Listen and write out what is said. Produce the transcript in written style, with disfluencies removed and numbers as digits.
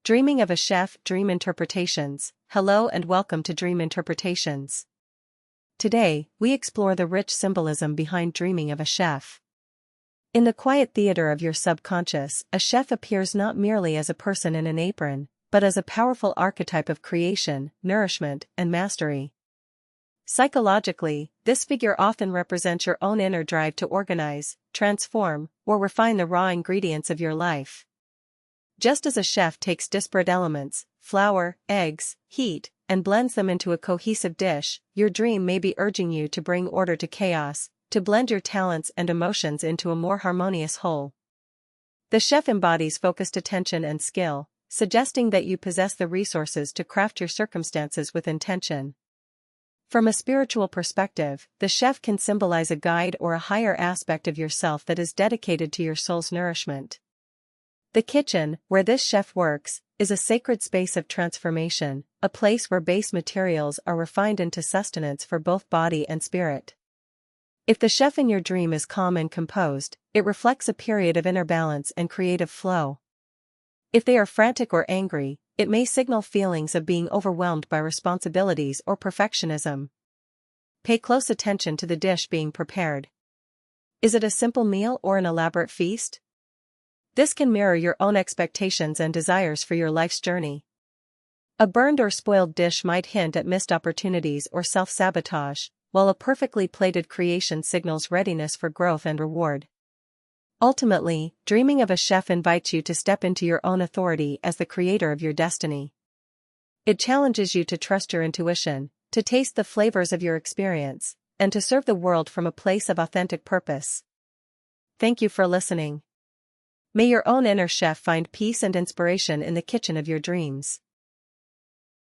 Dreaming of a Chef Dream Interpretations. Hello and welcome to Dream Interpretations. Today, we explore the rich symbolism behind dreaming of a chef. In the quiet theater of your subconscious, a chef appears not merely as a person in an apron, but as a powerful archetype of creation, nourishment, and mastery. Psychologically, this figure often represents your own inner drive to organize, transform, or refine the raw ingredients of your life. Just as a chef takes disparate elements, flour, eggs, heat, and blends them into a cohesive dish, your dream may be urging you to bring order to chaos, to blend your talents and emotions into a more harmonious whole. The chef embodies focused attention and skill, suggesting that you possess the resources to craft your circumstances with intention. From a spiritual perspective, the chef can symbolize a guide or a higher aspect of yourself that is dedicated to your soul's nourishment. The kitchen, where this chef works, is a sacred space of transformation, a place where base materials are refined into sustenance for both body and spirit. If the chef in your dream is calm and composed, it reflects a period of inner balance and creative flow. If they are frantic or angry, it may signal feelings of being overwhelmed by responsibilities or perfectionism. Pay close attention to the dish being prepared. Is it a simple meal or an elaborate feast? This can mirror your own expectations and desires for your life's journey. A burned or spoiled dish might hint at missed opportunities or self-sabotage, while a perfectly plated creation signals readiness for growth and reward. Ultimately, dreaming of a chef invites you to step into your own authority as the creator of your destiny. It challenges you to trust your intuition, to taste the flavors of your experience, and to serve the world from a place of authentic purpose. Thank you for listening. May your own inner chef find peace and inspiration in the kitchen of your dreams.